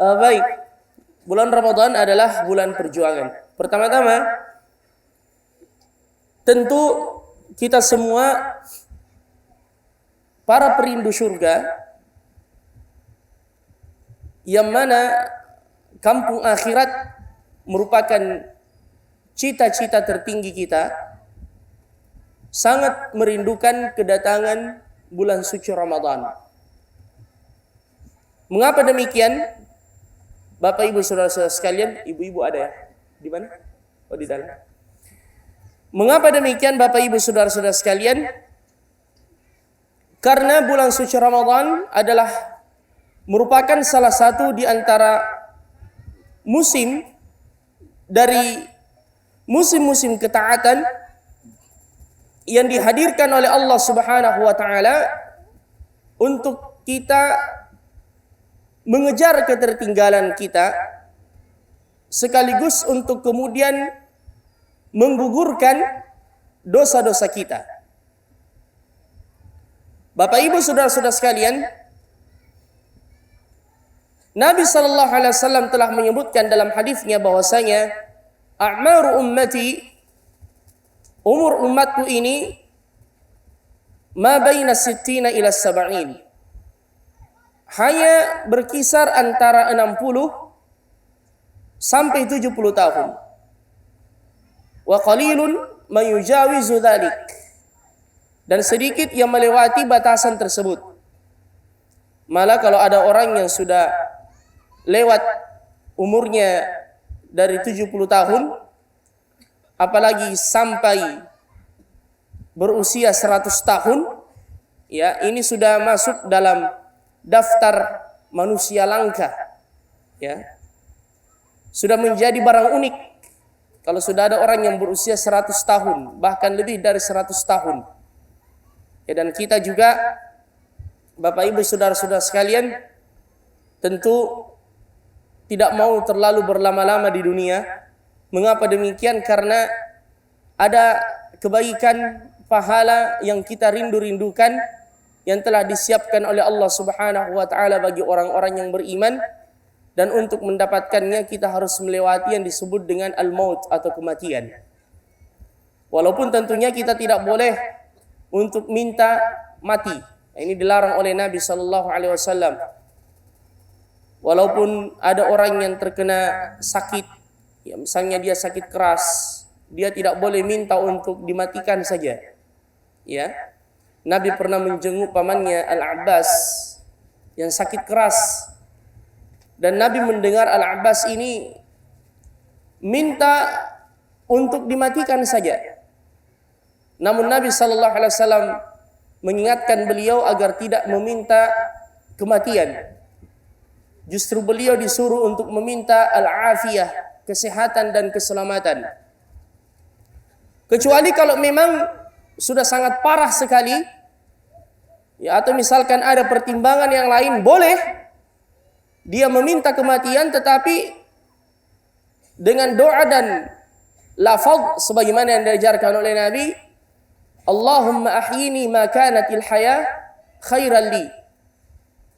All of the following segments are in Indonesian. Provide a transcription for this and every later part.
Baik, bulan Ramadan adalah bulan perjuangan. Pertama-tama, tentu kita semua para perindu surga, yang mana kampung akhirat merupakan cita-cita tertinggi kita, sangat merindukan kedatangan bulan suci Ramadan. Mengapa demikian? Bapak Ibu saudara-saudara sekalian, ibu-ibu ada ya? Di mana? Oh, di dalam. Mengapa demikian Bapak Ibu saudara-saudara sekalian? Karena bulan suci Ramadan adalah merupakan salah satu di antara musim dari musim-musim ketaatan yang dihadirkan oleh Allah Subhanahu wa taala untuk kita mengejar ketertinggalan kita, sekaligus untuk kemudian menggugurkan dosa-dosa kita. Bapak Ibu saudara-saudara sekalian, Nabi sallallahu alaihi wasallam telah menyebutkan dalam hadisnya bahwasanya a'maru ummati, umur umatku ini ma baina sittina ila sab'in, hanya berkisar antara 60 sampai 70 tahun. Wa qalilun man yujawizu dzalik, dan sedikit yang melewati batasan tersebut. Malah kalau ada orang yang sudah lewat umurnya dari 70 tahun, apalagi sampai berusia 100 tahun, ya, ini sudah masuk dalam daftar manusia langka, ya, sudah menjadi barang unik kalau sudah ada orang yang berusia 100 tahun, bahkan lebih dari 100 tahun, ya. Dan kita juga Bapak Ibu saudara-saudara sekalian tentu tidak mau terlalu berlama-lama di dunia. Mengapa demikian? Karena ada kebaikan pahala yang kita rindu-rindukan yang telah disiapkan oleh Allah Subhanahu wa taala bagi orang-orang yang beriman, dan untuk mendapatkannya kita harus melewati yang disebut dengan al-maut atau kematian. Walaupun tentunya kita tidak boleh untuk minta mati. Ini dilarang oleh Nabi sallallahu alaihi wasallam. Walaupun ada orang yang terkena sakit, ya, misalnya dia sakit keras, dia tidak boleh minta untuk dimatikan saja, ya. Nabi pernah menjenguk pamannya Al-Abbas yang sakit keras, dan Nabi mendengar Al-Abbas ini minta untuk dimatikan saja. Namun Nabi sallallahu alaihi wasallam mengingatkan beliau agar tidak meminta kematian. Justru beliau disuruh untuk meminta al-afiyah, kesehatan dan keselamatan. Kecuali kalau memang sudah sangat parah sekali, ya, atau misalkan ada pertimbangan yang lain, boleh dia meminta kematian, tetapi dengan doa dan lafaz sebagaimana yang diajarkan oleh Nabi, Allahumma ahyini ma kanatil haya khairan li.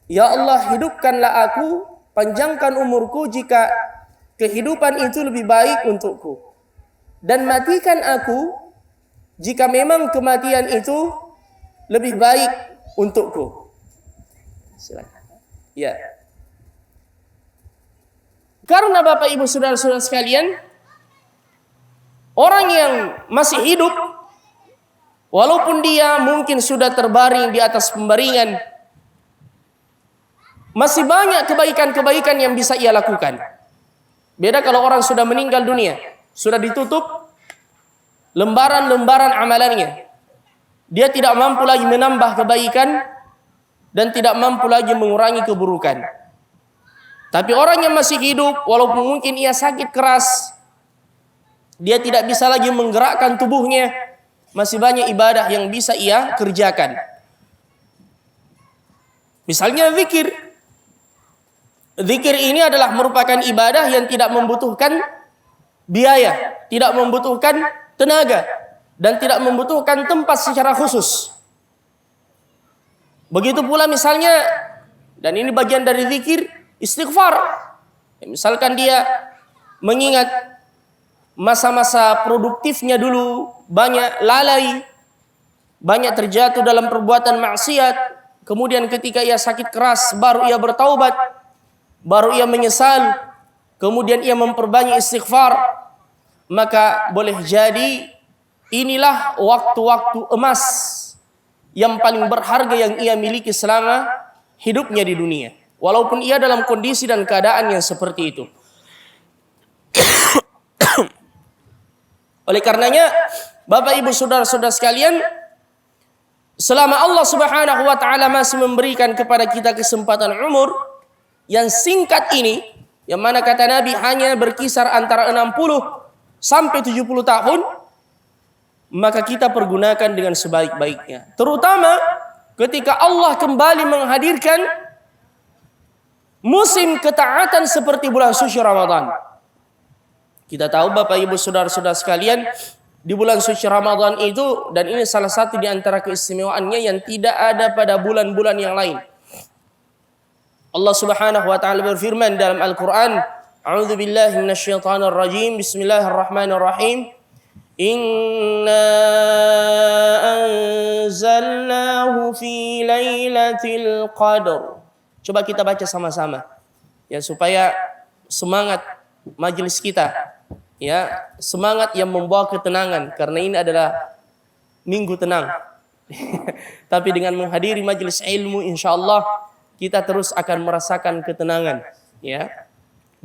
Ya Allah, hidupkanlah aku, panjangkan umurku jika kehidupan itu lebih baik untukku, dan matikan aku jika memang kematian itu lebih baik untukku. Silakan. Ya. Karena Bapak Ibu saudara-saudara sekalian, orang yang masih hidup, walaupun dia mungkin sudah terbaring di atas pembaringan, masih banyak kebaikan-kebaikan yang bisa ia lakukan. Beda kalau orang sudah meninggal dunia, sudah ditutup lembaran-lembaran amalannya. Dia tidak mampu lagi menambah kebaikan dan tidak mampu lagi mengurangi keburukan. Tapi orang yang masih hidup, walaupun mungkin ia sakit keras, dia tidak bisa lagi menggerakkan tubuhnya, masih banyak ibadah yang bisa ia kerjakan. Misalnya zikir. Zikir ini adalah merupakan ibadah yang tidak membutuhkan biaya, tidak membutuhkan tenaga, dan tidak membutuhkan tempat secara khusus. Begitu pula misalnya, dan ini bagian dari zikir, istighfar. Misalkan dia mengingat masa-masa produktifnya dulu banyak lalai, banyak terjatuh dalam perbuatan maksiat, kemudian ketika ia sakit keras baru ia bertaubat, baru ia menyesal, kemudian ia memperbanyak istighfar, maka boleh jadi inilah waktu-waktu emas yang paling berharga yang ia miliki selama hidupnya di dunia. Walaupun ia dalam kondisi dan keadaan yang seperti itu. Oleh karenanya, Bapak Ibu saudara-saudara sekalian, selama Allah Subhanahu wa taala masih memberikan kepada kita kesempatan umur yang singkat ini, yang mana kata Nabi hanya berkisar antara 60 sampai 70 tahun, maka kita pergunakan dengan sebaik-baiknya. Terutama ketika Allah kembali menghadirkan musim ketaatan seperti bulan suci Ramadan. Kita tahu Bapak Ibu saudara-saudara sekalian, di bulan suci Ramadan itu, dan ini salah satu di antara keistimewaannya yang tidak ada pada bulan-bulan yang lain. Allah Subhanahu wa taala berfirman dalam Al-Qur'an, A'udzu billahi minasyaitonir rajim. Bismillahirrahmanirrahim. Inna anzalnahu fi lailatul qadar. Coba kita baca sama-sama ya, supaya semangat majelis kita ya, semangat yang membawa ketenangan, karena ini adalah minggu tenang. Tapi dengan menghadiri majelis ilmu, insyaallah kita terus akan merasakan ketenangan ya.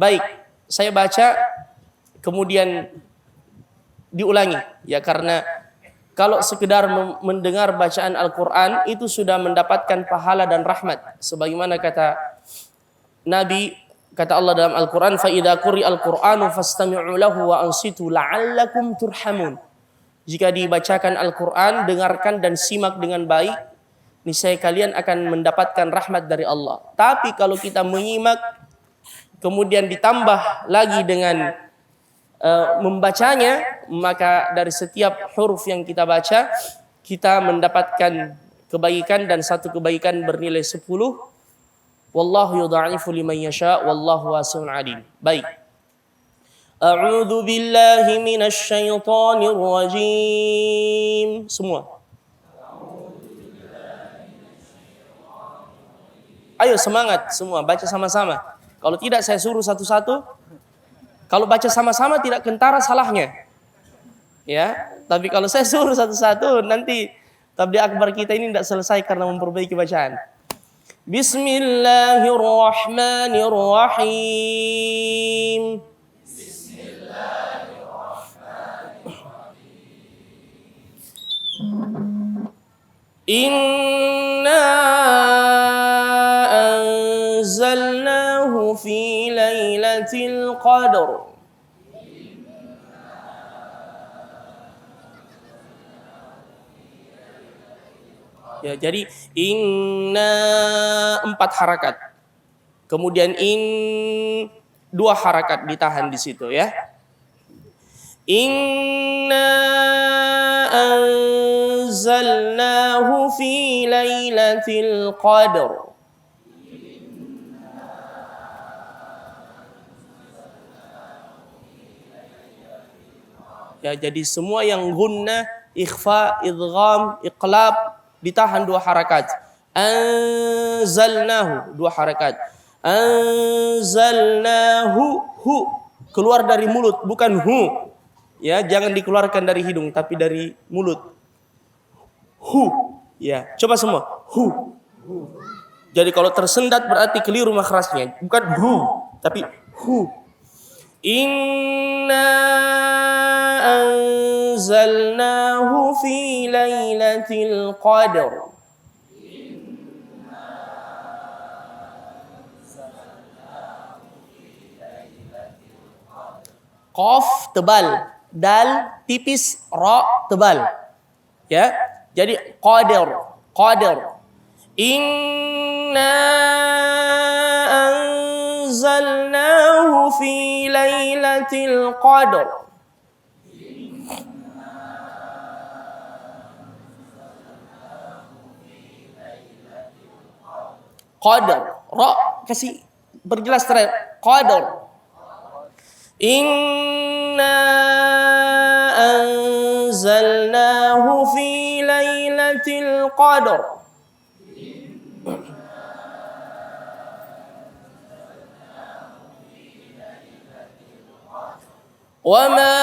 Baik, saya baca kemudian diulangi ya, karena kalau sekedar mendengar bacaan Al-Quran itu sudah mendapatkan pahala dan rahmat, sebagaimana kata Nabi, kata Allah dalam Al-Quran, fa idza quri'al Qur'anu fastami'u lahu wa ansitu la'allakum turhamun. Jika dibacakan Al-Quran, dengarkan dan simak dengan baik, niscaya kalian akan mendapatkan rahmat dari Allah. Tapi kalau kita menyimak kemudian ditambah lagi dengan membacanya, maka dari setiap huruf yang kita baca kita mendapatkan kebaikan, dan satu kebaikan bernilai 10. Wallahu yudha'ifu liman yasha wallahu wasi'un alim. Baik. A'udzu billahi minasy syaithanir rajim. Semua. Ayo semangat semua, baca sama-sama. Kalau tidak saya suruh satu-satu. Kalau baca sama-sama tidak kentara salahnya. Ya, tapi kalau saya suruh satu-satu nanti tabligh akbar kita ini tidak selesai karena memperbaiki bacaan. Bismillahirrahmanirrahim. Inna anzalnahu fi lailatul qadar. Ya, jadi inna 4 harakat. Kemudian in 2 harakat ditahan di situ ya. Inna anzalnahu fi lailatul qadar. Ya, jadi semua yang gunnah, ikhfa, idgham, iqlab ditahan 2 harakat. Anzalnahu 2 harakat. Anzalnahu, hu keluar dari mulut, bukan hu. Ya, jangan dikeluarkan dari hidung tapi dari mulut. Hu. Ya, coba semua. Hu. Jadi kalau tersendat berarti keliru makhrajnya, bukan hu tapi hu. Inna anzalnahu fi lailatul qadar. Qaf tebal, dal tipis, ra tebal. Ya. Jadi qadar, qadar. Inna anzalnahu fi lailatul qadar. Qadar, ra kasih berjelas terang. Qadar. Inna anzalnahu fi lailatul qadar. Wa ma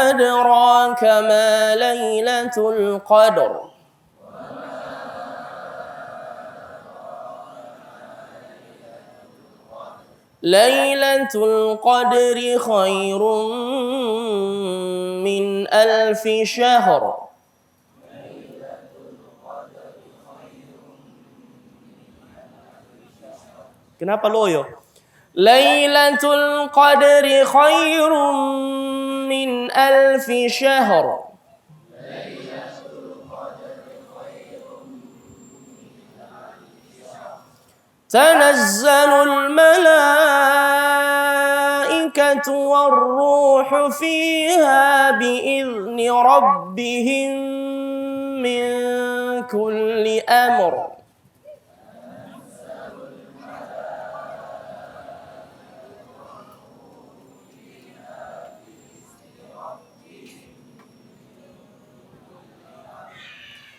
adraka ma lailatul qadar. Lailatul qadri khairun min alfi syahr. Kenapa loyo? Lailatul qadri khairun min alfi syahr. تنزل الملائكة والروح فيها بإذن ربهم من كل أمر.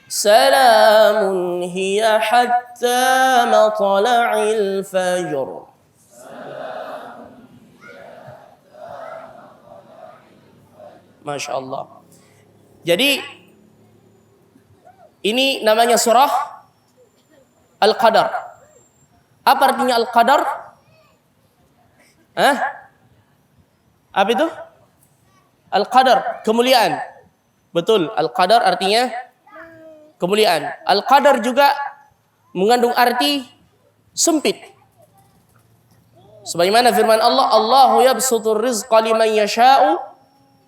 سلام هي حتى مطلع الفجر. Masya Allah. Jadi ini namanya surah Al-Qadar. Apa artinya Al-Qadar? Apa itu? Al-Qadar, kemuliaan. Betul, Al-Qadar artinya kemuliaan. Al-Qadar juga mengandung arti sempit. Sebagaimana firman Allah, Allahu yabsutur rizqa liman yasha'u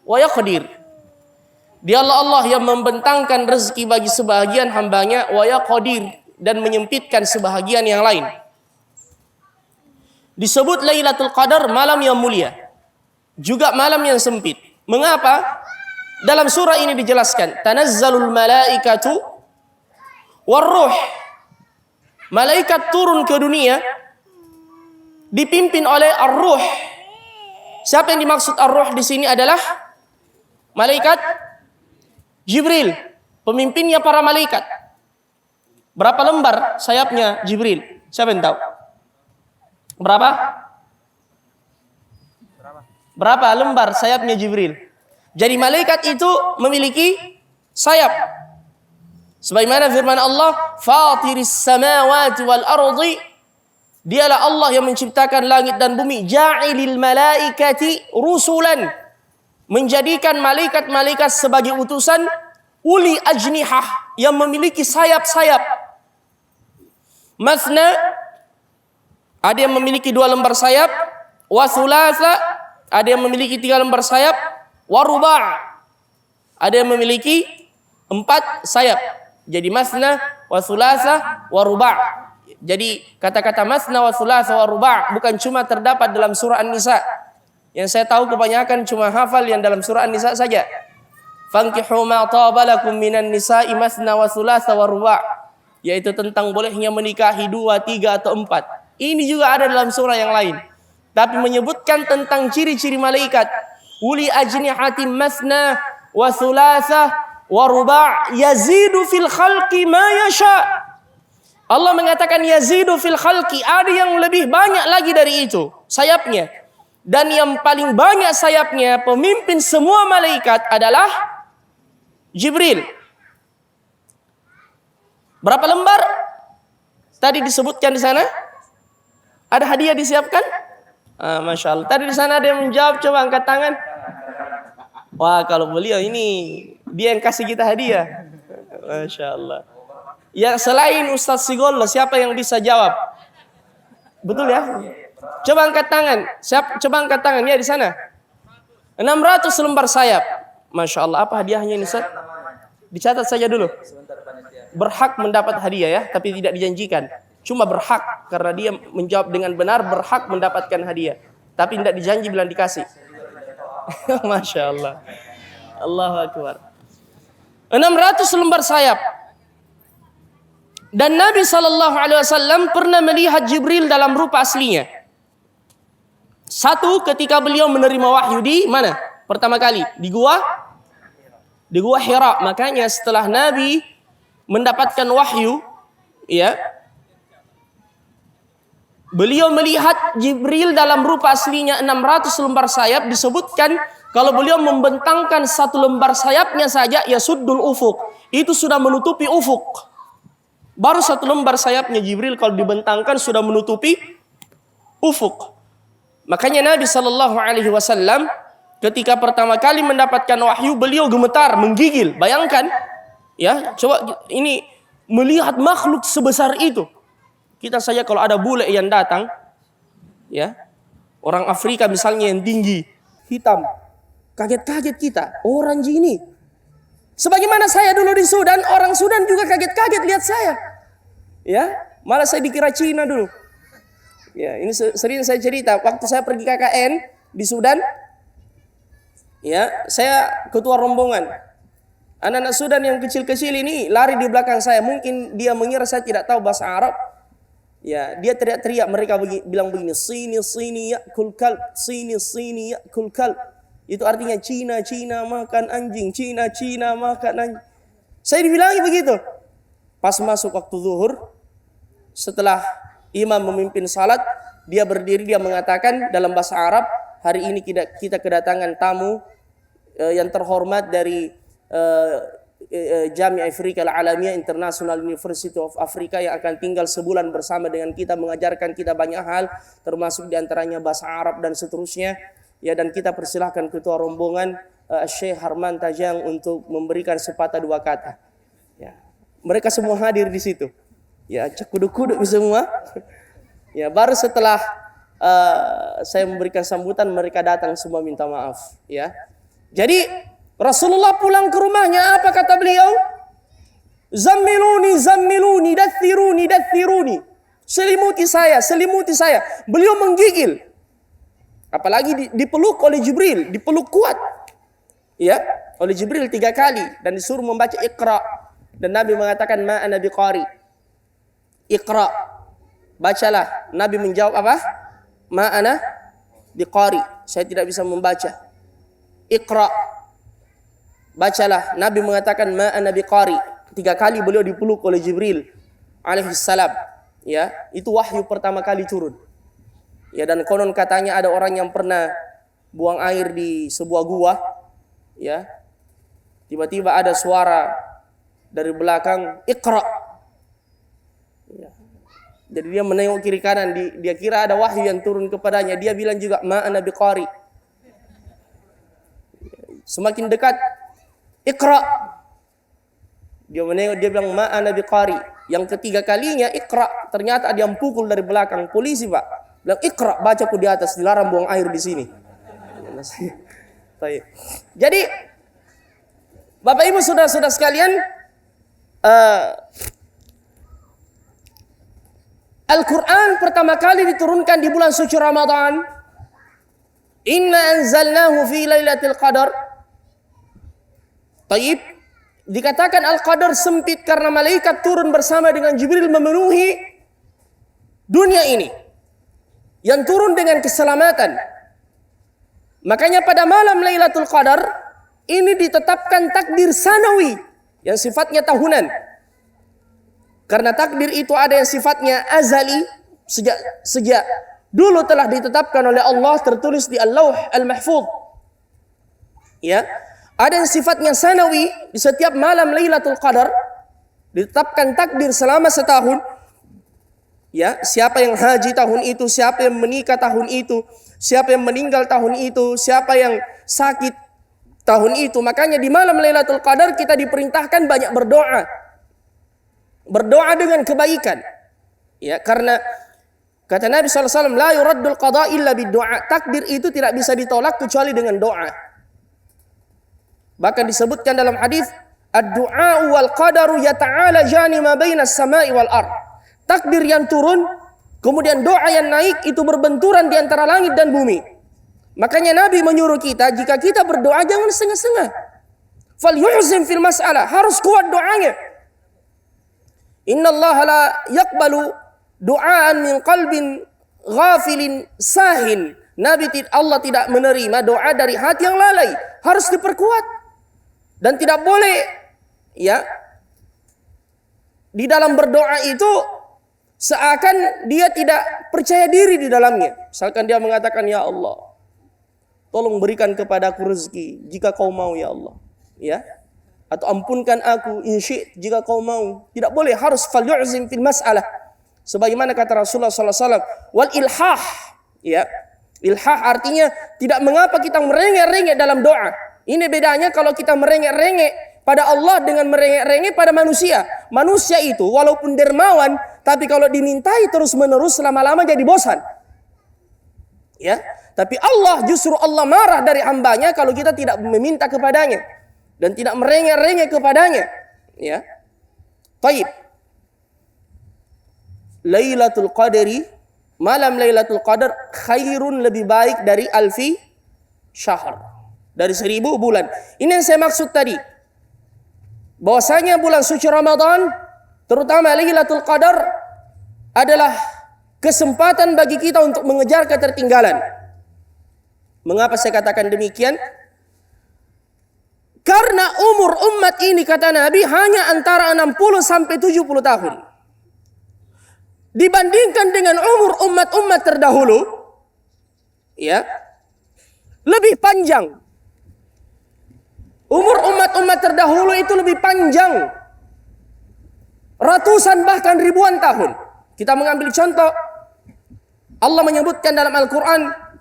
wa yaqdir. Dialah Allah yang membentangkan rezeki bagi sebahagian hambanya, wa yaqdir, dan menyempitkan sebahagian yang lain. Disebut Lailatul Qadar malam yang mulia, juga malam yang sempit. Mengapa? Dalam surah ini dijelaskan, tanazzalul malaikatu warruh. Malaikat turun ke dunia dipimpin oleh ar-ruh. Siapa yang dimaksud ar-ruh di sini adalah malaikat Jibril, pemimpinnya para malaikat. Berapa lembar sayapnya Jibril? Siapa yang tahu? Berapa lembar sayapnya Jibril? Jadi malaikat itu memiliki sayap. Sebagaimana firman Allah, Fatiris samawati wal ardi, dialah Allah yang menciptakan langit dan bumi. Ja'ilil malaikati rusulan, menjadikan malaikat-malaikat sebagai utusan. Uli ajnihah, yang memiliki sayap-sayap. Mathna, ada yang memiliki 2 lembar sayap. Wa thulatha, ada yang memiliki 3 lembar sayap. Wa ruba', ada yang memiliki 4 sayap. Jadi masna wa thulatha wa ruba'. Jadi kata-kata masna wa thulatha wa ruba' bukan cuma terdapat dalam surah An-Nisa. Yang saya tahu kebanyakan cuma hafal yang dalam surah An-Nisa saja. Fankihu ma taba lakum minan nisa'i masna wa thulatha wa ruba', yaitu tentang bolehnya menikahi 2, 3 atau 4. Ini juga ada dalam surah yang lain. Tapi menyebutkan tentang ciri-ciri malaikat. Uli ajnihatin masna wa thulatha wa ruba' yazidu fil khalqi ma yasha. Allah mengatakan yazidu fil khalqi, ada yang lebih banyak lagi dari itu sayapnya. Dan yang paling banyak sayapnya, pemimpin semua malaikat adalah Jibril. Berapa lembar? Tadi disebutkan di sana. Ada hadiah disiapkan? Masya Allah. Tadi di sana ada yang menjawab, coba angkat tangan. Wah, kalau beliau ini dia yang kasih kita hadiah. Masya Allah. Ya, selain Ustaz Sigolo, siapa yang bisa jawab? Betul ya? Coba angkat tangan. Coba angkat tangan ya di sana. 600 lembar sayap. Masya Allah. Apa hadiahnya ini, Ustaz? Dicatat saja dulu. Berhak mendapat hadiah ya, tapi tidak dijanjikan. Cuma berhak karena dia menjawab dengan benar, berhak mendapatkan hadiah. Tapi tidak dijanji bilang dikasih. Masya Allah. Allahu Akbar. 600 lembar sayap. Dan Nabi SAW pernah melihat Jibril dalam rupa aslinya. Satu, ketika beliau menerima wahyu di mana? Pertama kali di gua Hira. Makanya setelah Nabi mendapatkan wahyu, ya, beliau melihat Jibril dalam rupa aslinya 600 lembar sayap. Disebutkan kalau beliau membentangkan satu lembar sayapnya saja, ya suddul ufuk, itu sudah menutupi ufuk. Baru satu lembar sayapnya Jibril kalau dibentangkan sudah menutupi ufuk. Makanya Nabi SAW ketika pertama kali mendapatkan wahyu, beliau gemetar, menggigil. Bayangkan, ya, coba ini melihat makhluk sebesar itu. Kita saja kalau ada bule yang datang, ya, orang Afrika misalnya yang tinggi, hitam, kaget-kaget kita, orang ini. Sebagaimana saya dulu di Sudan, orang Sudan juga kaget-kaget lihat saya. Ya, malah saya dikira Cina dulu. Ya, ini sering saya cerita waktu saya pergi KKN di Sudan. Ya, saya ketua rombongan. Anak-anak Sudan yang kecil-kecil ini lari di belakang saya. Mungkin dia mengira saya tidak tahu bahasa Arab. Ya, dia teriak-teriak, mereka bilang begini, sini ya'kul kalb, sini ya'kul kalb. Itu artinya Cina makan anjing, Cina makan anjing. Saya dibilangi begitu. Pas masuk waktu zuhur, setelah imam memimpin salat, dia berdiri, dia mengatakan dalam bahasa Arab, hari ini kita kedatangan tamu yang terhormat dari Jami' Afrika Al-Alamiyah International University of Africa yang akan tinggal sebulan bersama dengan kita, mengajarkan kita banyak hal, termasuk diantaranya bahasa Arab dan seterusnya. Ya, dan kita persilahkan ketua rombongan Syekh Harman Tajang untuk memberikan sepatah dua kata. Ya, mereka semua hadir di situ. Ya, cekuduk-kuduk semua. Ya, baru setelah saya memberikan sambutan, mereka datang semua minta maaf. Ya, jadi Rasulullah pulang ke rumahnya, apa kata beliau? Zammiluni, dathiruni. Selimuti saya. Beliau menggigil. Apalagi dipeluk oleh Jibril, dipeluk kuat. Ya, oleh Jibril 3 kali dan disuruh membaca Iqra. Dan Nabi mengatakan ma ana biqari. Iqra. Bacalah. Nabi menjawab apa? Ma ana biqari. Saya tidak bisa membaca. Iqra. Bacalah. Nabi mengatakan ma ana biqari. 3 kali beliau dipeluk oleh Jibril alaihi salam. Ya, itu wahyu pertama kali turun. Ya, dan konon katanya ada orang yang pernah buang air di sebuah gua. Ya, tiba-tiba ada suara dari belakang, Iqra. Ya. Jadi dia menengok kiri kanan, dia kira ada wahyu yang turun kepadanya. Dia bilang juga ma ana biqari. Semakin dekat, Iqra. Dia menengok, dia bilang ma ana biqari. Yang ketiga kalinya Iqra, ternyata ada yang pukul dari belakang, polisi, Pak. Bilang Iqra, bacaku di atas, dilarang buang air di sini. Jadi Bapak Ibu saudara-saudara sekalian, Al-Quran pertama kali diturunkan di bulan suci Ramadan. Inna anzalnahu fi lailatul qadar. Taib, dikatakan Al-Qadar sempit karena malaikat turun bersama dengan Jibril memenuhi dunia ini. Yang turun dengan keselamatan. Makanya pada malam Lailatul Qadar ini ditetapkan takdir sanawi yang sifatnya tahunan. Karena takdir itu ada yang sifatnya azali, sejak dulu telah ditetapkan oleh Allah, tertulis di Al-Lauh Al-Mahfuz. Ya, ada yang sifatnya sanawi, di setiap malam Lailatul Qadar ditetapkan takdir selama setahun. Ya, siapa yang haji tahun itu, siapa yang menikah tahun itu, siapa yang meninggal tahun itu, siapa yang sakit tahun itu. Makanya di malam Lailatul Qadar kita diperintahkan banyak berdoa. Berdoa dengan kebaikan. Ya, karena kata Nabi SAW, la yuraddul qada illa bid-du'a. Takdir itu tidak bisa ditolak kecuali dengan doa. Bahkan disebutkan dalam hadis, ad-du'a wal qadaru yata'alajani ma baina as-sama'i wal ardh. Takdir yang turun, kemudian doa yang naik itu berbenturan di antara langit dan bumi. Makanya Nabi menyuruh kita, jika kita berdoa jangan setengah-setengah. Falyuhzim fil mas'alah, harus kuat doanya. Innallaha la yaqbalu du'aan min qalbin ghafilin sahin Allah tidak menerima doa dari hati yang lalai, harus diperkuat. Dan tidak boleh ya di dalam berdoa itu seakan dia tidak percaya diri di dalamnya. Misalkan dia mengatakan, ya Allah, tolong berikan kepadaku rezeki jika kau mau ya Allah. Ya. Atau ampunkan aku insyi' jika kau mau. Tidak boleh, harus falyu'zim fil mas'alah. Sebagaimana kata Rasulullah SAW, wal ilhah. Ya. Ilhah artinya tidak mengapa kita merengek-rengek dalam doa. Ini bedanya kalau kita merengek-rengek pada Allah dengan merengek-rengek pada manusia. Manusia itu walaupun dermawan, tapi kalau dimintai terus-menerus lama-lama jadi bosan. Ya. Tapi Allah justru Allah marah dari hambanya kalau kita tidak meminta kepadanya dan tidak merengek-rengek kepadanya. Ya. Baik. Lailatul Qadri, malam Lailatul Qadar khairun, lebih baik dari alfi syahr, dari 1000 bulan. Ini yang saya maksud tadi. Bahwasanya bulan suci Ramadan, terutama Lailatul Qadar, adalah kesempatan bagi kita untuk mengejar ketertinggalan. Mengapa saya katakan demikian? Karena umur umat ini, kata Nabi, hanya antara 60 sampai 70 tahun. Dibandingkan dengan umur umat-umat terdahulu, ya, lebih panjang. Umur umat-umat terdahulu itu lebih panjang, ratusan bahkan ribuan tahun. Kita mengambil contoh, Allah menyebutkan dalam Al-Quran,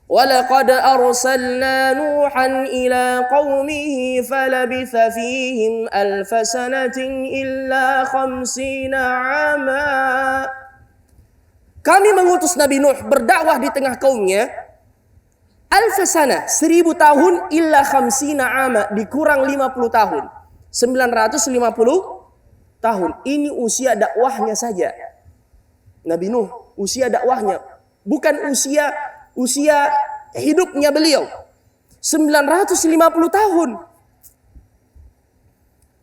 وَلَقَدْ أَرْسَلْنَا نُوحًا إِلَىٰ قَوْمِهِ فَلَبِثَ فِيهِمْ أَلْفَ سَنَةٍ إِلَّا 50 عَامًا. Kami mengutus Nabi Nuh berdakwah di tengah kaumnya, alfa sana, 1000 tahun, illa 50 ama, dikurang 50 tahun. 950 tahun. Ini usia dakwahnya saja. Nabi Nuh, usia dakwahnya. Bukan usia hidupnya beliau. 950 tahun.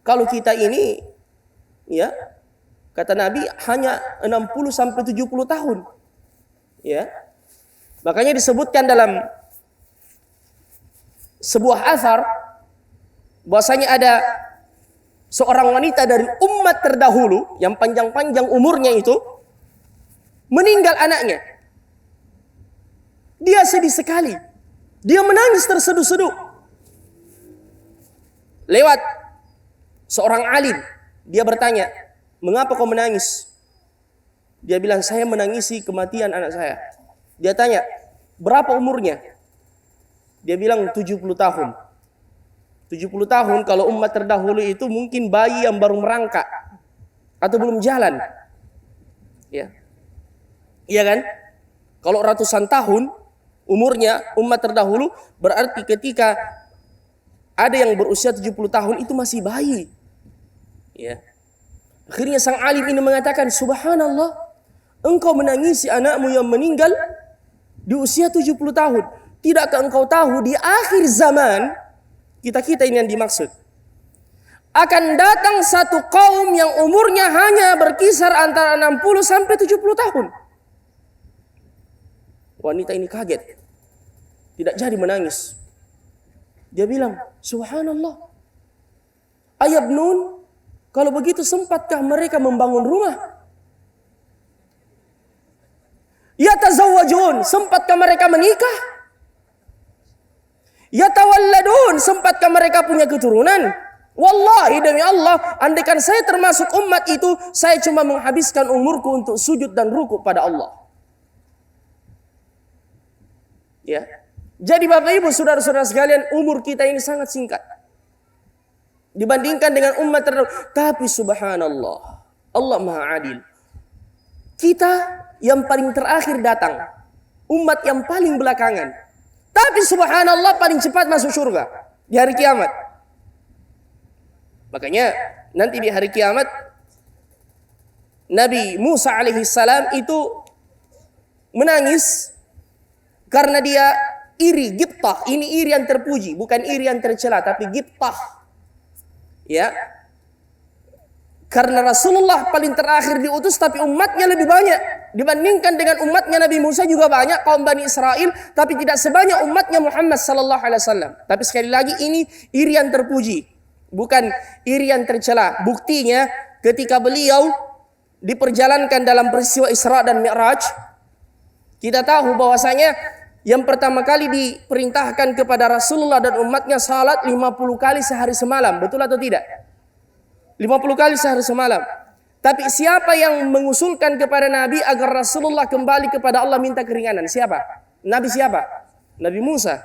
Kalau kita ini, ya, kata Nabi hanya 60 sampai 70 tahun. Ya. Makanya disebutkan dalam sebuah athar bahwasanya ada seorang wanita dari umat terdahulu yang panjang-panjang umurnya itu meninggal anaknya. Dia sedih sekali. Dia menangis terseduh-seduh. Lewat seorang alim, dia bertanya, "Mengapa kau menangis?" Dia bilang, "Saya menangisi kematian anak saya." Dia tanya, "Berapa umurnya?" Dia bilang 70 tahun. 70 tahun kalau umat terdahulu itu mungkin bayi yang baru merangkak atau belum jalan. Ya. Iya kan? Kalau ratusan tahun umurnya umat terdahulu, berarti ketika ada yang berusia 70 tahun itu masih bayi. Ya. Akhirnya sang alim ini mengatakan, "Subhanallah, engkau menangisi anakmu yang meninggal di usia 70 tahun. Tidakkah engkau tahu di akhir zaman, kita ini yang dimaksud, akan datang satu kaum yang umurnya hanya berkisar antara 60 sampai 70 tahun. Wanita ini kaget. Tidak jadi menangis. Dia bilang, "Subhanallah. Ayabnun, kalau begitu sempatkah mereka membangun rumah? Yatazawwajun, sempatkah mereka menikah? Yatawalladun, sempatkah mereka punya keturunan? Wallahi demi Allah, andaikan saya termasuk umat itu, saya cuma menghabiskan umurku untuk sujud dan ruku pada Allah." Ya. Jadi Bapak Ibu, saudara-saudara sekalian, umur kita ini sangat singkat dibandingkan dengan umat terdahulu. Tapi subhanallah, Allah Maha Adil. Kita yang paling terakhir datang, umat yang paling belakangan. Tapi subhanallah paling cepat masuk surga di hari kiamat. Makanya nanti di hari kiamat Nabi Musa alaihissalam itu menangis karena dia iri, gibtah. Ini iri yang terpuji, bukan iri yang tercela, tapi gibtah. Ya. Karena Rasulullah paling terakhir diutus tapi umatnya lebih banyak. Dibandingkan dengan umatnya Nabi Musa juga banyak kaum Bani Israel, tapi tidak sebanyak umatnya Muhammad sallallahu alaihi wasallam. Tapi sekali lagi ini irian terpuji, bukan irian tercela. Buktinya ketika beliau diperjalankan dalam peristiwa Isra dan Mi'raj, kita tahu bahwasanya yang pertama kali diperintahkan kepada Rasulullah dan umatnya salat 50 kali sehari semalam. Betul atau tidak? 50 kali sehari semalam. Tapi siapa yang mengusulkan kepada Nabi agar Rasulullah kembali kepada Allah minta keringanan? Siapa? Nabi siapa? Nabi Musa.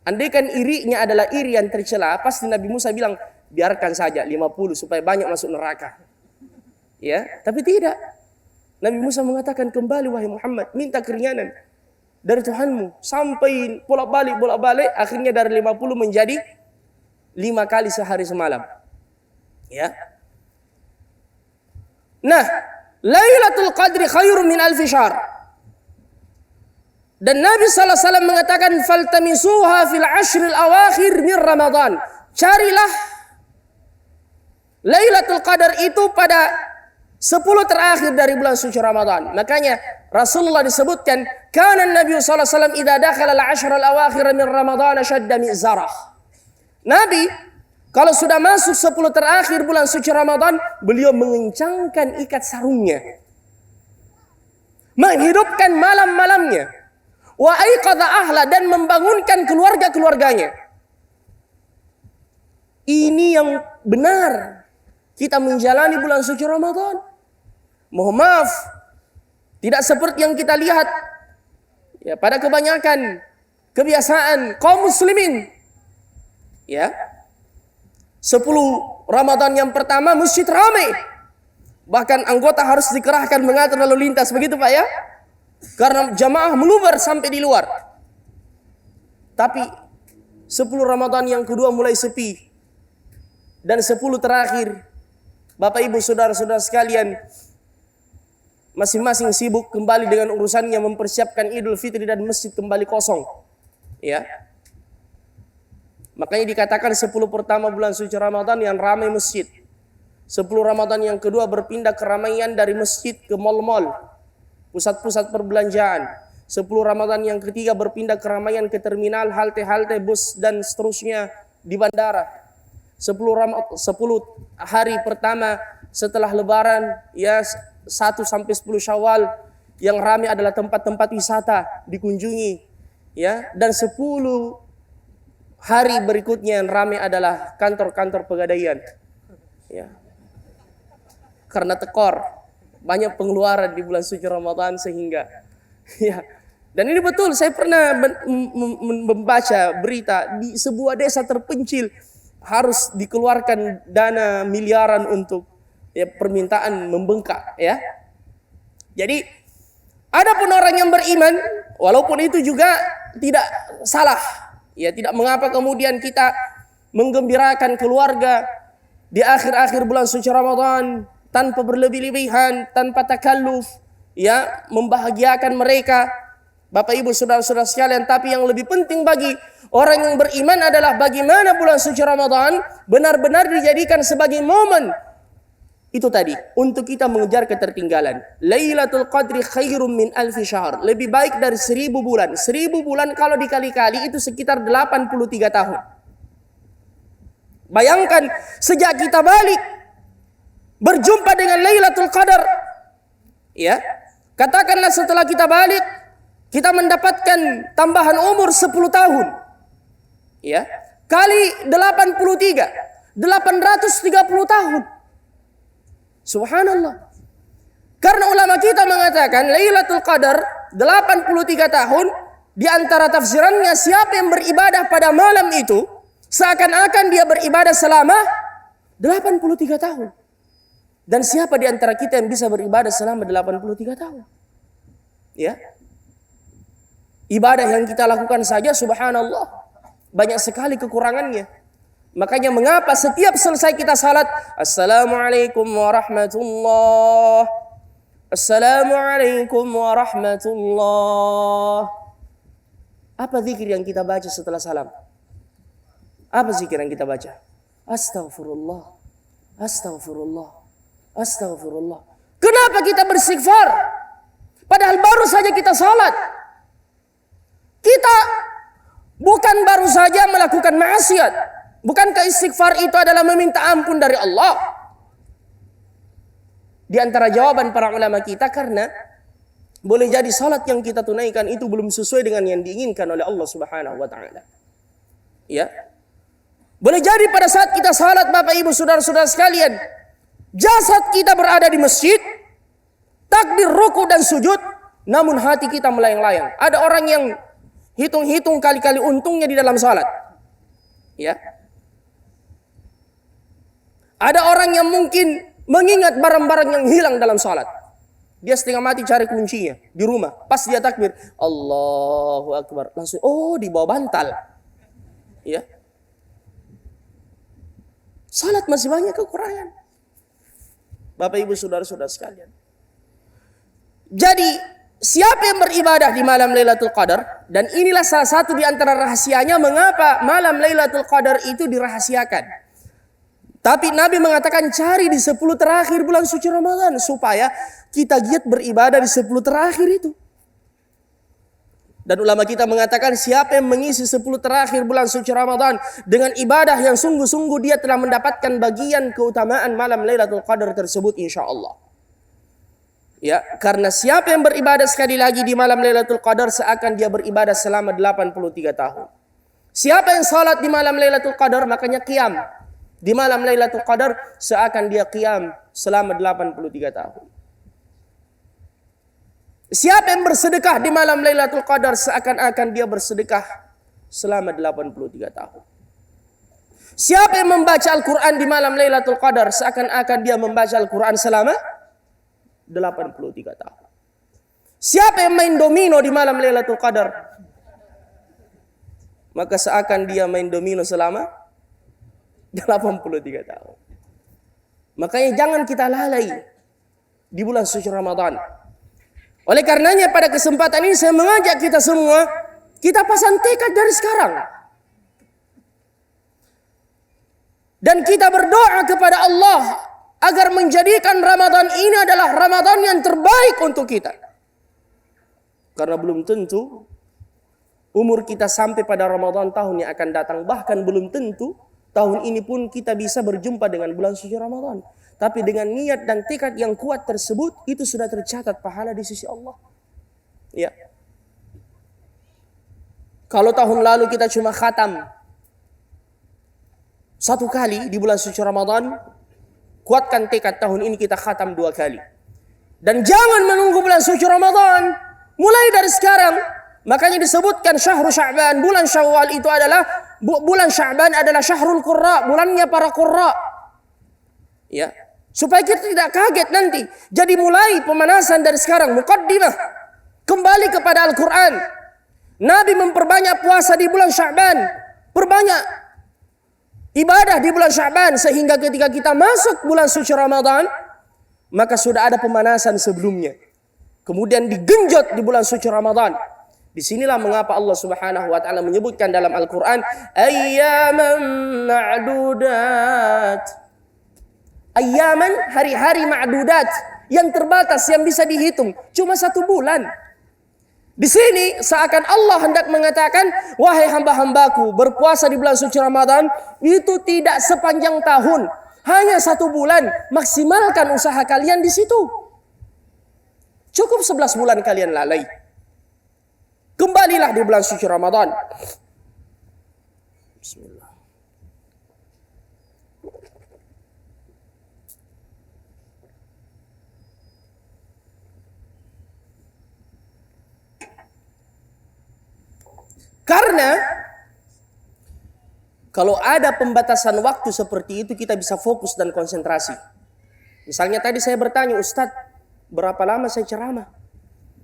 Andaikan irinya adalah iri yang tercela, pasti Nabi Musa bilang, biarkan saja 50 supaya banyak masuk neraka. Ya, tapi tidak. Nabi Musa mengatakan, kembali wahai Muhammad, minta keringanan dari Tuhanmu. Sampai bolak-balik, akhirnya dari 50 menjadi 5 kali sehari semalam. Ya. Nah, Lailatul Qadri khairun min alfi syahr. Dan Nabi SAW mengatakan, faltamisuha fil ashril awakhir min Ramadan. Carilah Lailatul Qadar itu pada 10 terakhir dari bulan suci Ramadan. Makanya Rasulullah disebutkan, kana Nabi SAW idza dakhala al-ashr al-awakhir min Ramadan shadda mizarah. Nabi kalau sudah masuk 10 terakhir bulan suci Ramadan, beliau mengencangkan ikat sarungnya, menghidupkan malam-malamnya, wa aiqadha ahla, dan membangunkan keluarga-keluarganya. Ini yang benar kita menjalani bulan suci Ramadan. Mohon maaf, tidak seperti yang kita lihat ya pada kebanyakan kebiasaan kaum muslimin. Ya. 10 Ramadan yang pertama masjid ramai. Bahkan anggota harus dikerahkan mengatur lalu lintas, begitu Pak ya? Karena jamaah meluber sampai di luar. Tapi 10 Ramadan yang kedua mulai sepi. Dan 10 terakhir, Bapak Ibu saudara-saudara sekalian, masing-masing sibuk kembali dengan urusannya mempersiapkan Idul Fitri dan masjid kembali kosong. Ya. Makanya dikatakan 10 pertama bulan suci Ramadan yang ramai masjid. 10 Ramadan yang kedua berpindah keramaian dari masjid ke mal-mal, pusat-pusat perbelanjaan. 10 Ramadan yang ketiga berpindah keramaian ke terminal, halte-halte bus dan seterusnya di bandara. 10 hari pertama setelah lebaran, ya 1 sampai 10 Syawal, yang ramai adalah tempat-tempat wisata dikunjungi, ya, dan 10 hari berikutnya yang ramai adalah kantor-kantor pegadaian. Ya. Karena tekor, banyak pengeluaran di bulan suci Ramadan sehingga ya. Dan ini betul, saya pernah membaca berita di sebuah desa terpencil harus dikeluarkan dana miliaran untuk ya permintaan membengkak, ya. Jadi adapun orang yang beriman, walaupun itu juga tidak salah. Ya, tidak mengapa kemudian kita menggembirakan keluarga di akhir-akhir bulan suci Ramadan tanpa berlebih-lebihan, tanpa takalluf, ya, membahagiakan mereka, Bapak Ibu saudara-saudara sekalian. Tapi yang lebih penting bagi orang yang beriman adalah bagaimana bulan suci Ramadan benar-benar dijadikan sebagai momen itu tadi untuk kita mengejar ketertinggalan. Lailatul Qadri khairum min alfi syahr. Lebih baik dari 1000 bulan. 1000 bulan kalau dikali-kali itu sekitar 83 tahun. Bayangkan sejak kita balik berjumpa dengan Lailatul Qadar. Ya. Katakanlah setelah kita balik kita mendapatkan tambahan umur 10 tahun. Ya. Kali 83, 830 tahun. Subhanallah. Karena ulama kita mengatakan Lailatul Qadar 83 tahun, di antara tafsirannya siapa yang beribadah pada malam itu seakan-akan dia beribadah selama 83 tahun. Dan siapa di antara kita yang bisa beribadah selama 83 tahun? Ya. Ibadah yang kita lakukan saja subhanallah banyak sekali kekurangannya. Makanya mengapa setiap selesai kita salat, Assalamualaikum warahmatullah, Assalamualaikum warahmatullah. Apa zikir yang kita baca setelah salam? Apa zikir yang kita baca? Astaghfirullah, astaghfirullah, astaghfirullah. Kenapa kita beristighfar? Padahal baru saja kita salat. Kita bukan baru saja melakukan maksiat. Bukankah istighfar itu adalah meminta ampun dari Allah? Di antara jawaban para ulama kita, karena boleh jadi salat yang kita tunaikan itu belum sesuai dengan yang diinginkan oleh Allah Subhanahu wa taala. Ya. Boleh jadi pada saat kita salat, Bapak Ibu saudara-saudara sekalian, jasad kita berada di masjid, takbir ruku dan sujud, namun hati kita melayang-layang. Ada orang yang hitung-hitung kali-kali untungnya di dalam salat. Ya. Ada orang yang mungkin mengingat barang-barang yang hilang dalam salat. Dia setengah mati cari kuncinya di rumah. Pas dia takbir, Allahu Akbar, langsung di bawah bantal. Ya. Salat masih banyak kekurangan. Bapak Ibu saudara-saudara sekalian. Jadi, siapa yang beribadah di malam Lailatul Qadar, dan inilah salah satu di antara rahasianya mengapa malam Lailatul Qadar itu dirahasiakan. Tapi Nabi mengatakan cari di 10 terakhir bulan suci Ramadan supaya kita giat beribadah di 10 terakhir itu. Dan ulama kita mengatakan siapa yang mengisi 10 terakhir bulan suci Ramadan dengan ibadah yang sungguh-sungguh, dia telah mendapatkan bagian keutamaan malam Lailatul Qadar tersebut insyaallah. Ya, karena siapa yang beribadah sekali lagi di malam Lailatul Qadar seakan dia beribadah selama 83 tahun. Siapa yang salat di malam Lailatul Qadar makanya qiyam di malam Lailatul Qadar seakan dia qiyam selama 83 tahun. Siapa yang bersedekah di malam Lailatul Qadar seakan-akan dia bersedekah selama 83 tahun. Siapa yang membaca Al-Quran di malam Lailatul Qadar seakan-akan dia membaca Al-Quran selama 83 tahun. Siapa yang main domino di malam Lailatul Qadar, maka seakan dia main domino selama 83 tahun. Makanya jangan kita lalai di bulan suci Ramadan. Oleh karenanya pada kesempatan ini saya mengajak kita semua, kita pasang tekad dari sekarang. Dan kita berdoa kepada Allah agar menjadikan Ramadan ini adalah Ramadan yang terbaik untuk kita. Karena belum tentu umur kita sampai pada Ramadan tahun yang akan datang. Bahkan belum tentu tahun ini pun kita bisa berjumpa dengan bulan suci Ramadan. Tapi dengan niat dan tekad yang kuat tersebut, itu sudah tercatat pahala di sisi Allah. Ya. Kalau tahun lalu kita cuma khatam 1 kali di bulan suci Ramadan, kuatkan tekad tahun ini kita khatam 2 kali. Dan jangan menunggu bulan suci Ramadan, mulai dari sekarang. Makanya disebutkan syahrul Sya'ban, bulan Syawal itu adalah bulan Sya'ban adalah syahrul qurra, bulannya para qurra. Ya. Supaya kita tidak kaget nanti. Jadi mulai pemanasan dari sekarang, muqaddimah. Kembali kepada Al-Quran. Nabi memperbanyak puasa di bulan Sya'ban. Perbanyak ibadah di bulan Sya'ban. Sehingga ketika kita masuk bulan suci Ramadan, maka sudah ada pemanasan sebelumnya. Kemudian digenjot di bulan suci Ramadan. Disinilah mengapa Allah Subhanahu wa taala menyebutkan dalam Al-Quran, ayyaman ma'dudat. Ayyaman, hari-hari ma'dudat, yang terbatas, yang bisa dihitung, cuma 1 bulan. Di sini seakan Allah hendak mengatakan, wahai hamba-hambaku, berpuasa di bulan suci Ramadan itu tidak sepanjang tahun, hanya 1 bulan. Maksimalkan usaha kalian di situ. Cukup 11 bulan kalian lalai. Kembalilah di bulan suci Ramadan. Bismillah. Karena kalau ada pembatasan waktu seperti itu, kita bisa fokus dan konsentrasi. Misalnya tadi saya bertanya, Ustadz, berapa lama saya ceramah?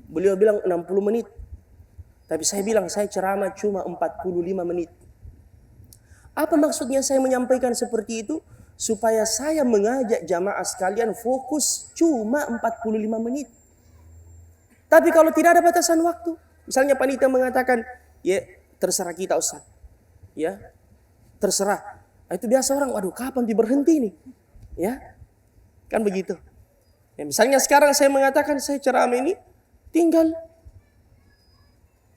Beliau bilang 60 menit. Tapi saya bilang saya ceramah cuma 45 menit. Apa maksudnya saya menyampaikan seperti itu? Supaya saya mengajak jamaah sekalian fokus cuma 45 menit. Tapi kalau tidak ada batasan waktu, misalnya panitia mengatakan, ya terserah kita Ustaz. Ya, terserah. Itu biasa orang, waduh kapan berhenti nih? Ya, kan begitu. Ya, misalnya sekarang saya mengatakan saya ceramah ini tinggal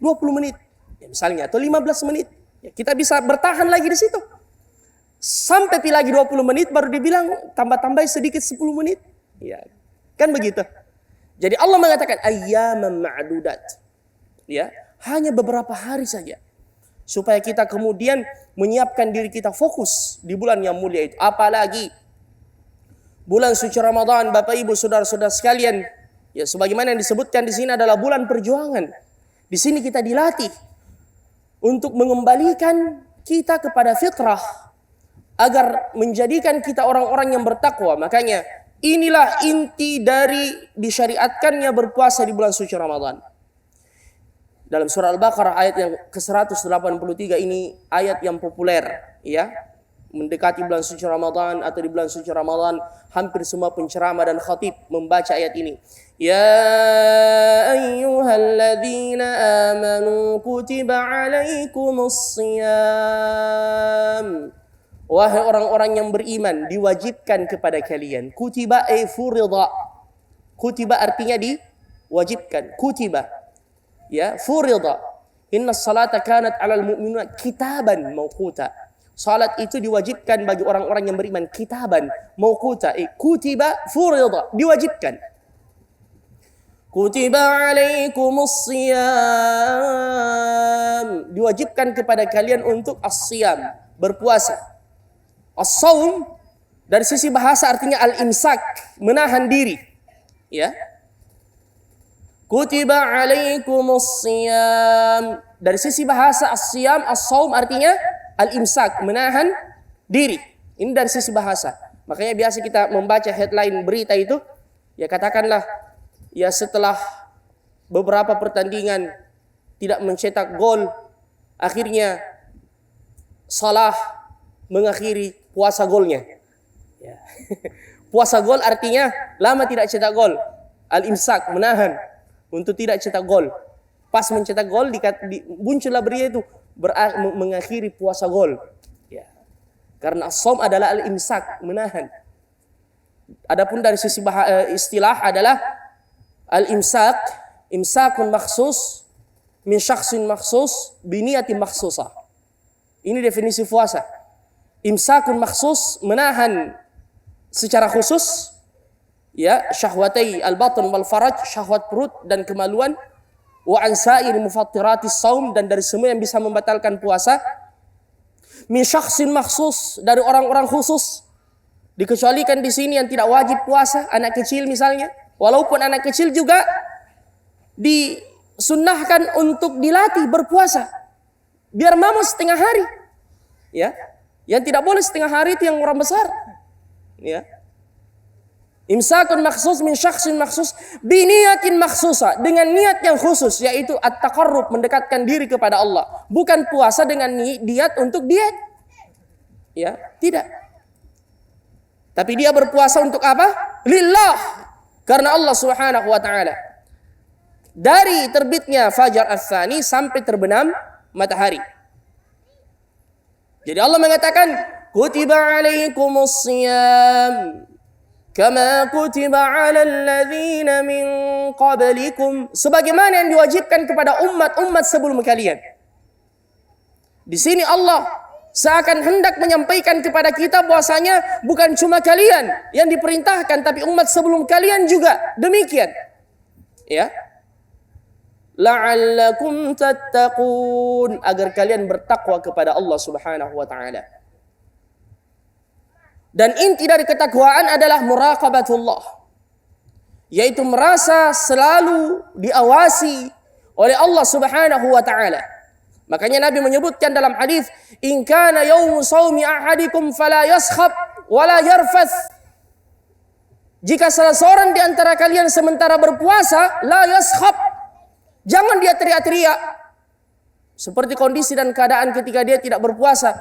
20 menit, ya misalnya, atau 15 menit. Ya, kita bisa bertahan lagi di situ. Sampai lagi 20 menit baru dibilang tambah-tambah sedikit 10 menit. Ya, kan begitu. Jadi Allah mengatakan ayyaman ma'dudat. Ya, hanya beberapa hari saja. Supaya kita kemudian menyiapkan diri kita fokus di bulan yang mulia itu. Apalagi bulan suci Ramadan, Bapak Ibu saudara-saudara sekalian, ya sebagaimana yang disebutkan di sini adalah bulan perjuangan. Di sini kita dilatih untuk mengembalikan kita kepada fitrah agar menjadikan kita orang-orang yang bertakwa. Makanya inilah inti dari disyariatkannya berpuasa di bulan suci Ramadan. Dalam surah Al-Baqarah ayat yang ke-183 ini ayat yang populer, ya. Mendekati bulan suci Ramadan atau di bulan suci Ramadan, hampir semua penceramah dan khatib membaca ayat ini. Ya ayyuhalladzina amanu kutiba alaikumus shiyam. Wahai orang-orang yang beriman, diwajibkan kepada kalian. Kutiba furida. Kutiba artinya diwajibkan. Kutiba, ya, furida. Inna salata kanat 'alal mu'minina kitaban mawquta. Salat itu diwajibkan bagi orang-orang yang beriman, kitaban mawquta. Kutiba furida, diwajibkan. Kutiba alaikumus shiyam. Diwajibkan kepada kalian untuk as-siyam, berpuasa. As-saum dari sisi bahasa artinya al-imsak, menahan diri. Ya. Kutiba alaikumus shiyam. Dari sisi bahasa as-siyam, as-saum artinya al-imsak, menahan diri. Ini dari sisi bahasa. Makanya biasa kita membaca headline berita itu, ya katakanlah, ya setelah beberapa pertandingan tidak mencetak gol, akhirnya Salah mengakhiri puasa golnya. Ya. Puasa gol artinya lama tidak cetak gol. Al-imsak, menahan untuk tidak cetak gol. Pas mencetak gol muncullah berita itu mengakhiri puasa gol. Ya. Karena as-shaum adalah al-imsak, menahan. Adapun dari sisi istilah adalah al-imsak, imsakun makhsus min syakhsin makhsus biniyatin makhsusah. Ini definisi puasa. Imsakun makhsus, menahan secara khusus, ya, syahwatai al-batn wal faraj, syahwat perut dan kemaluan, wa an sa'iri mufattiratis shaum, dan dari semua yang bisa membatalkan puasa, min syakhsin makhsus, dari orang-orang khusus. Dikecualikan di sini yang tidak wajib puasa, anak kecil misalnya. Walaupun anak kecil juga disunnahkan untuk dilatih berpuasa, biar mampu setengah hari. Ya, yang tidak boleh setengah hari itu yang orang besar. Ya. Imsakun makhsus min syakhsin makhsus biniyatin makhsusa, dengan niat yang khusus, yaitu at-taqarrub, mendekatkan diri kepada Allah. Bukan puasa dengan niat untuk diet. Ya, tidak. Tapi dia berpuasa untuk apa? Lillah, karena Allah Subhanahu wa taala. Dari terbitnya fajar ats-tsani sampai terbenam matahari. Jadi Allah mengatakan, kutiba alaikumus shiyam kama kutiba 'alal ladzina min qablikum, sebagaimana yang diwajibkan kepada umat-umat sebelum kalian. Di sini Allah seakan hendak menyampaikan kepada kita bahwasanya bukan cuma kalian yang diperintahkan, tapi umat sebelum kalian juga demikian. Ya. La'allakum tattaqun, agar kalian bertakwa kepada Allah Subhanahu wa taala. Dan inti dari ketakwaan adalah muraqabatullah, yaitu merasa selalu diawasi oleh Allah Subhanahu wa taala. Makanya Nabi menyebutkan dalam hadis, in kana yaumu shaumi ahadikum fala yaskhab wala yarfath. Jika salah seorang di antara kalian sementara berpuasa, la yaskhab, jangan dia teriak-teriak seperti kondisi dan keadaan ketika dia tidak berpuasa.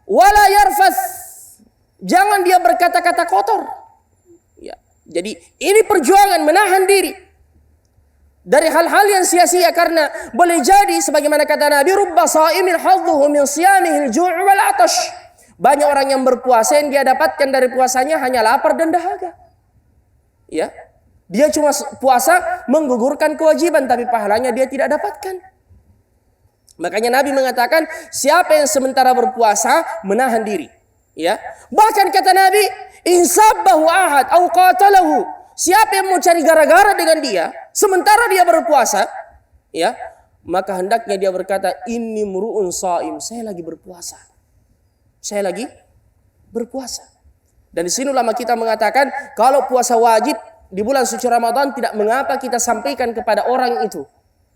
Wala yarfath, jangan dia berkata-kata kotor. Ya, jadi ini perjuangan menahan diri dari hal-hal yang sia-sia, karena boleh jadi sebagaimana kata Nabi, rubba shaimin hadduhu min siyamihi al-ju' wal 'atash. Banyak orang yang berpuasa yang dia dapatkan dari puasanya hanya lapar dan dahaga. Ya. Dia cuma puasa menggugurkan kewajiban, tapi pahalanya dia tidak dapatkan. Makanya Nabi mengatakan, siapa yang sementara berpuasa menahan diri, ya. Bahkan kata Nabi, insabbahu ahad au qatalahu, siapa yang mau cari gara-gara dengan dia sementara dia berpuasa, ya, maka hendaknya dia berkata, inni mru'un shaim, saya lagi berpuasa. Saya lagi berpuasa. Dan di sini ulama kita mengatakan, kalau puasa wajib di bulan suci Ramadan tidak mengapa kita sampaikan kepada orang itu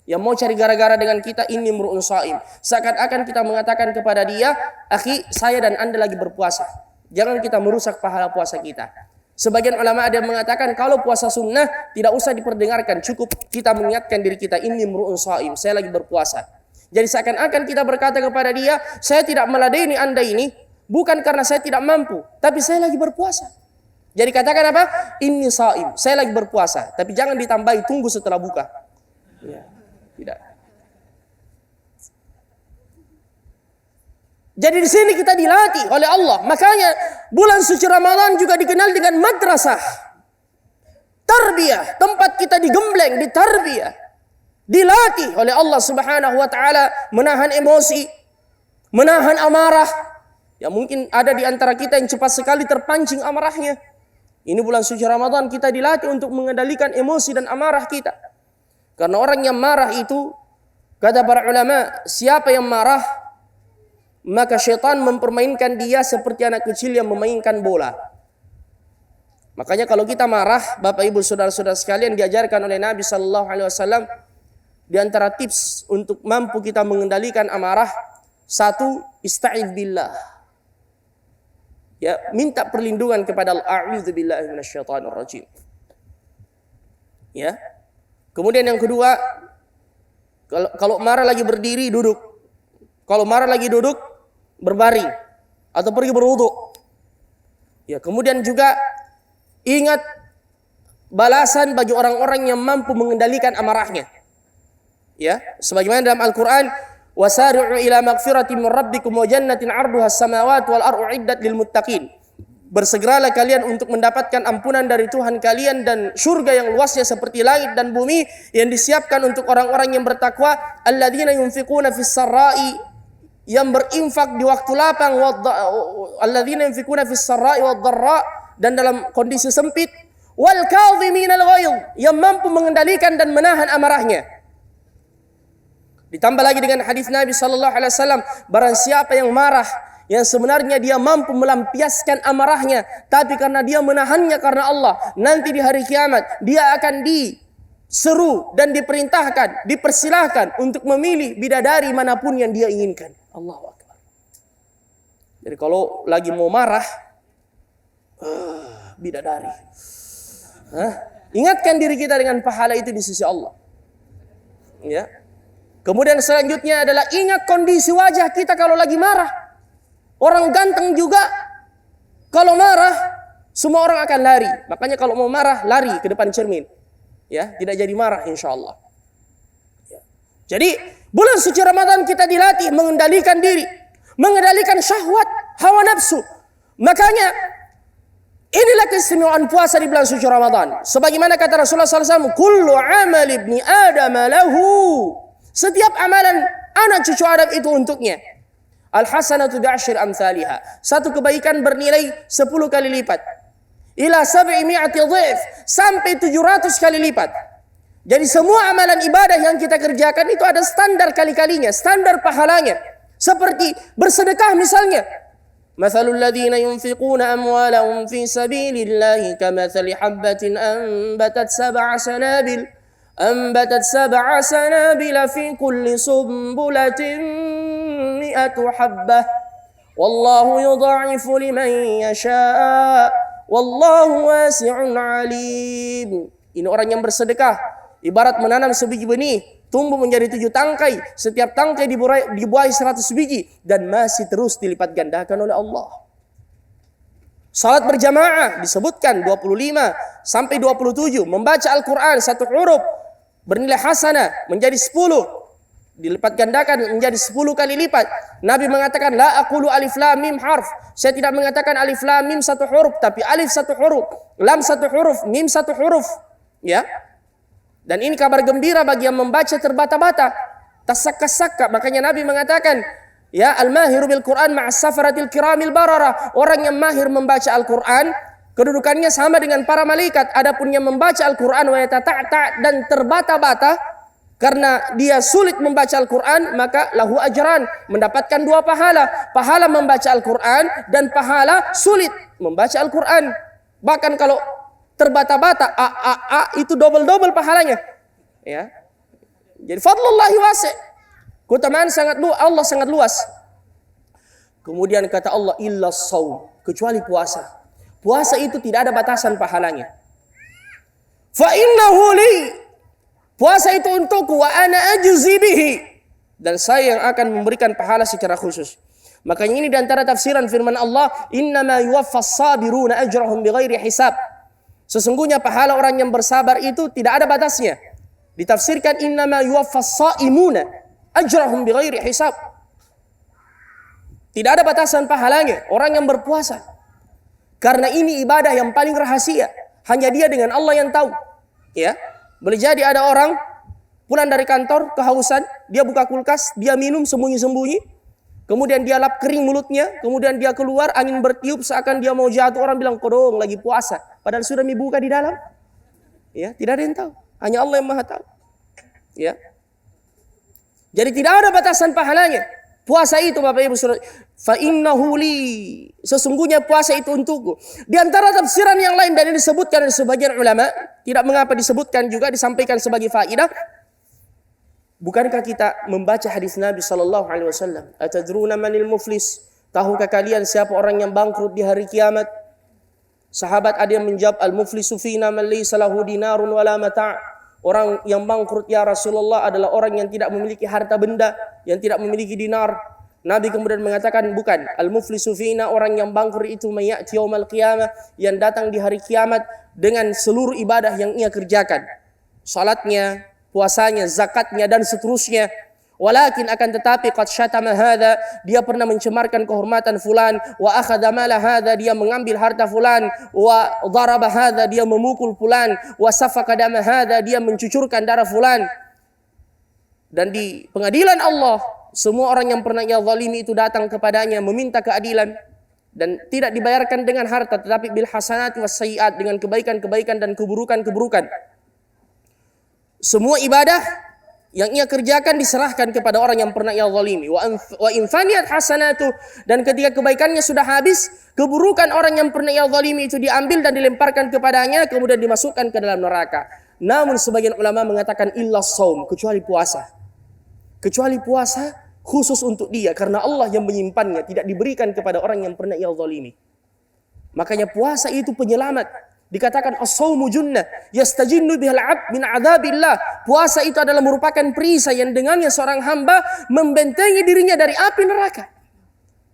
yang mau cari gara-gara dengan kita, inni mru'un shaim. Seakan-akan kita mengatakan kepada dia, akhi, saya dan Anda lagi berpuasa. Jangan kita merusak pahala puasa kita. Sebagian ulama ada yang mengatakan kalau puasa sunnah tidak usah diperdengarkan, cukup kita mengingatkan diri kita, inni mru'un shaim, saya lagi berpuasa. Jadi seakan-akan kita berkata kepada dia, saya tidak meladeni Anda ini bukan karena saya tidak mampu, tapi saya lagi berpuasa. Jadi katakan apa? Inni shaim, saya lagi berpuasa. Tapi jangan ditambahi tunggu setelah buka. Ya, tidak. Jadi di sini kita dilatih oleh Allah. Makanya bulan suci Ramadan juga dikenal dengan madrasah. Tarbiyah, tempat kita digembleng, ditarbiyah. Dilatih oleh Allah Subhanahu wa taala menahan emosi, menahan amarah. Ya mungkin ada di antara kita yang cepat sekali terpancing amarahnya. Ini bulan suci Ramadan kita dilatih untuk mengendalikan emosi dan amarah kita. Karena orang yang marah itu, kata para ulama, siapa yang marah, maka syaitan mempermainkan dia seperti anak kecil yang memainkan bola. Makanya kalau kita marah, Bapak Ibu saudara-saudara sekalian, diajarkan oleh Nabi sallallahu alaihi wasallam di antara tips untuk mampu kita mengendalikan amarah, satu, ista'idz billah. Ya, minta perlindungan kepada Allah. A'udzubillahi minasyaitonir rajim. Ya. Kemudian yang kedua, kalau marah lagi berdiri, duduk. Kalau marah lagi duduk, berbaring atau pergi berwudu. Ya, kemudian juga ingat balasan bagi orang-orang yang mampu mengendalikan amarahnya. Ya, sebagaimana dalam Al-Qur'an, wasari'u ila magfiratin min rabbikum wa jannatin 'arduha as-samawati wal ardu 'iddat lil muttaqin. Bersegeralah kalian untuk mendapatkan ampunan dari Tuhan kalian dan surga yang luasnya seperti langit dan bumi yang disiapkan untuk orang-orang yang bertakwa, alladzina yunfiquna fis sarra'i, yang berinfak di waktu lapang, alladzina yunfiquna fis sarra'i wad dharra, dan dalam kondisi sempit, wal kadhiminal ghaidh, yang mampu mengendalikan dan menahan amarahnya. Ditambah lagi dengan hadis Nabi sallallahu alaihi wasallam, barang siapa yang marah yang sebenarnya dia mampu melampiaskan amarahnya, tapi karena dia menahannya karena Allah, nanti di hari kiamat dia akan diseru dan diperintahkan, dipersilahkan untuk memilih bidadari manapun yang dia inginkan. Allahu Akbar. Jadi kalau lagi mau marah, bidadari. Ingatkan diri kita dengan pahala itu di sisi Allah. Ya. Kemudian selanjutnya adalah ingat kondisi wajah kita kalau lagi marah. Orang ganteng juga kalau marah semua orang akan lari. Makanya kalau mau marah lari ke depan cermin. Ya, tidak jadi marah insyaallah. Ya. Jadi bulan suci Ramadan kita dilatih mengendalikan diri, mengendalikan syahwat, hawa nafsu. Makanya inilah keistimewaan puasa di bulan suci Ramadan. Sebagaimana kata Rasulullah SAW, kullu amal ibni Adam lahu. Setiap amalan anak cucu Adam itu untuknya. Al-hasanatu bi'asyri amsalihha. Satu kebaikan bernilai 10 kali lipat. Ila 700 dhif, sampai 700 kali lipat. Jadi semua amalan ibadah yang kita kerjakan itu ada standar kali-kalinya, standar pahalanya. Seperti bersedekah misalnya. Mathalul ladzina yunfiquna amwalahum fi sabilillahi kamathali habbatin anbatat sab'a sanabila fi kulli sumbulatin mi'atu habbah wallahu yudha'ifu liman yasha' wallahu wasi'un alim. Ini orang yang bersedekah ibarat menanam sebiji benih, tumbuh menjadi 7 tangkai, setiap tangkai dibuahi 100 biji dan masih terus dilipat gandakan oleh Allah. Salat berjamaah disebutkan 25 sampai 27, membaca Al-Qur'an 1 huruf bernilai hasanah menjadi 10, dilipat gandakan menjadi 10 kali lipat. Nabi mengatakan la aqulu alif lam mim harf. Saya tidak mengatakan alif lam mim 1 huruf, tapi alif 1 huruf, lam 1 huruf, mim 1 huruf. Ya. Dan ini kabar gembira bagi yang membaca terbata-bata, tasakka-sakka. Makanya Nabi mengatakan, ya, al-mahiru bil Quran ma'as safaratil kiramil barara. Orang yang mahir membaca Al-Quran, kedudukannya sama dengan para malaikat. Adapun yang membaca Al-Quran wa yatata'ta' dan terbata-bata karena dia sulit membaca Al-Quran, maka lahu ajran, mendapatkan 2 pahala. Pahala membaca Al-Quran dan pahala sulit membaca Al-Quran. Bahkan kalau terbata-bata, itu double-double pahalanya. Ya. Jadi fadlullahi wasi'. Keutamaan Allah sangat luas. Kemudian kata Allah, illa shaum, kecuali puasa. Puasa itu tidak ada batasan pahalanya. Fa innahu li, puasa itu untukku, wa ana ajzi bihi, dan saya yang akan memberikan pahala secara khusus. Makanya ini di antara tafsiran firman Allah, innama yuwaffas sabiruna ajrahum bighairi hisab. Sesungguhnya pahala orang yang bersabar itu tidak ada batasnya. Ditafsirkan innama yuwaffas saimuna ajrahum bighairi hisab. Tidak ada batasan pahalanya orang yang berpuasa. Karena ini ibadah yang paling rahasia. Hanya dia dengan Allah yang tahu. Ya. Boleh jadi ada orang pulang dari kantor kehausan, dia buka kulkas, dia minum sembunyi-sembunyi, kemudian dia lap kering mulutnya, kemudian dia keluar, angin bertiup seakan dia mau jatuh, orang bilang kodong lagi puasa, padahal sudah dibuka di dalam. Ya, tidak ada yang tahu, hanya Allah yang Maha tahu. Ya. Jadi tidak ada batasan pahalanya. Puasa itu Bapak Ibu Saudara, fa innahu li, sesungguhnya puasa itu untukku. Di antara tafsiran yang lain dan disebutkan oleh sebagian ulama, tidak mengapa disebutkan juga, disampaikan sebagai faedah. Bukankah kita membaca hadis Nabi sallallahu alaihi wasallam, atadruna manil muflis? Tahukah kalian siapa orang yang bangkrut di hari kiamat? Sahabat ada yang menjawab, al-muflisu fina man laysa lahu dinarun wala mata'. Orang yang bangkrut ya Rasulullah adalah orang yang tidak memiliki harta benda, yang tidak memiliki dinar. Nabi kemudian mengatakan, bukan, al-muflisu fina, orang yang bangkrut itu mayati yaumal qiyamah, yang datang di hari kiamat dengan seluruh ibadah yang ia kerjakan. Salatnya, puasanya, zakatnya dan seterusnya. Walakin akan tetapi qad syatama hadza, dia pernah mencemarkan kehormatan fulan, wa akhadha mala hadza, dia mengambil harta fulan, wa daraba hadza, dia memukul fulan, wa safaka dama hadza, dia mencucurkan darah fulan. Dan di pengadilan Allah, semua orang yang pernah ia zalimi itu datang kepadanya meminta keadilan, dan tidak dibayarkan dengan harta tetapi bil hasanati was sayyiat, dengan kebaikan-kebaikan dan keburukan-keburukan. Semua ibadah yang ia kerjakan diserahkan kepada orang yang pernah ia zalimi. Wa infaniyat hasanatu, dan ketika kebaikannya sudah habis, keburukan orang yang pernah ia zalimi itu diambil dan dilemparkan kepadanya, kemudian dimasukkan ke dalam neraka. Namun sebagian ulama mengatakan illa shaum, kecuali puasa. Kecuali puasa khusus untuk dia, karena Allah yang menyimpannya, tidak diberikan kepada orang yang pernah ia zalimi. Makanya puasa itu penyelamat. Dikatakan as-shaumu junnah yastajinnu bihal 'abd min 'adzabillah. Puasa itu adalah merupakan perisai yang dengannya seorang hamba membentengi dirinya dari api neraka.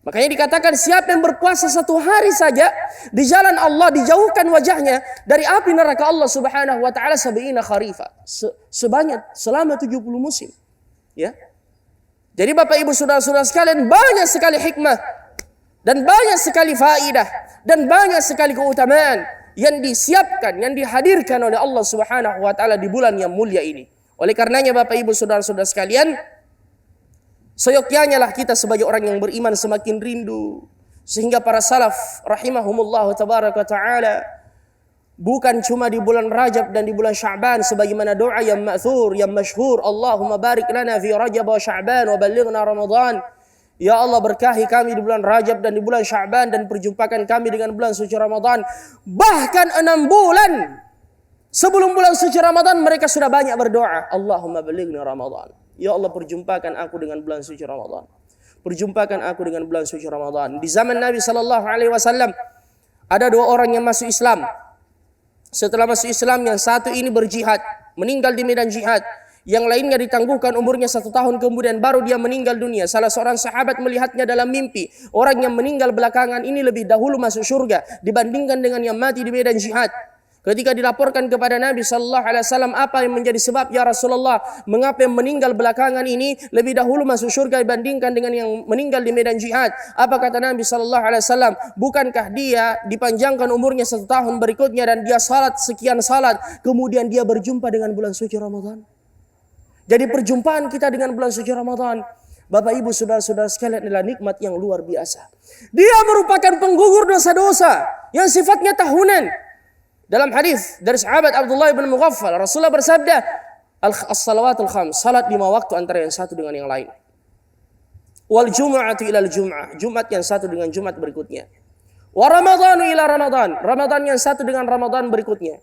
Makanya dikatakan siapa yang berpuasa 1 hari saja di jalan Allah, dijauhkan wajahnya dari api neraka Allah Subhanahu wa taala 70 kharifa. Sebanyak selama 70 musim. Ya. Jadi Bapak Ibu Saudara-saudara sekalian, banyak sekali hikmah dan banyak sekali faidah dan banyak sekali keutamaan yang disiapkan, yang dihadirkan oleh Allah Subhanahu wa taala di bulan yang mulia ini. Oleh karenanya Bapak Ibu Saudara-saudara sekalian, seyogyanya lah kita sebagai orang yang beriman semakin rindu, sehingga para salaf rahimahumullah tabaraka taala bukan cuma di bulan Rajab dan di bulan Sya'ban sebagaimana doa yang ma'thur, yang masyhur, Allahumma barik lana fi Rajab wa Sya'ban wa ballighna Ramadan. Ya Allah, berkahi kami di bulan Rajab dan di bulan Sya'ban, dan perjumpakan kami dengan bulan suci Ramadan. Bahkan 6 bulan sebelum bulan suci Ramadan mereka sudah banyak berdoa, Allahumma ballighna Ramadan. Ya Allah, perjumpakan aku dengan bulan suci Ramadan. Perjumpakan aku dengan bulan suci Ramadan. Di zaman Nabi sallallahu alaihi wasallam ada 2 orang yang masuk Islam. Setelah masuk Islam, yang satu ini berjihad, meninggal di medan jihad. Yang lainnya ditangguhkan umurnya 1 tahun kemudian baru dia meninggal dunia. Salah seorang sahabat melihatnya dalam mimpi. Orang yang meninggal belakangan ini lebih dahulu masuk surga dibandingkan dengan yang mati di medan jihad. Ketika dilaporkan kepada Nabi sallallahu alaihi wasallam, apa yang menjadi sebab ya Rasulullah, mengapa yang meninggal belakangan ini lebih dahulu masuk surga dibandingkan dengan yang meninggal di medan jihad? Apa kata Nabi sallallahu alaihi wasallam? Bukankah dia dipanjangkan umurnya 1 tahun berikutnya dan dia salat sekian salat, kemudian dia berjumpa dengan bulan suci Ramadan? Jadi perjumpaan kita dengan bulan suci Ramadan, Bapak Ibu saudara-saudara sekalian, adalah nikmat yang luar biasa. Dia merupakan penggugur dosa-dosa yang sifatnya tahunan. Dalam hadis dari sahabat Abdullah bin Mughaffal, Rasulullah bersabda, as-salawatul khams, salat 5 waktu antara yang satu dengan yang lain. Wal jumu'atu ila al-jum'ah, Jumat yang satu dengan Jumat berikutnya. Wa ramadhanu ila Ramadan, Ramadan yang satu dengan Ramadan berikutnya.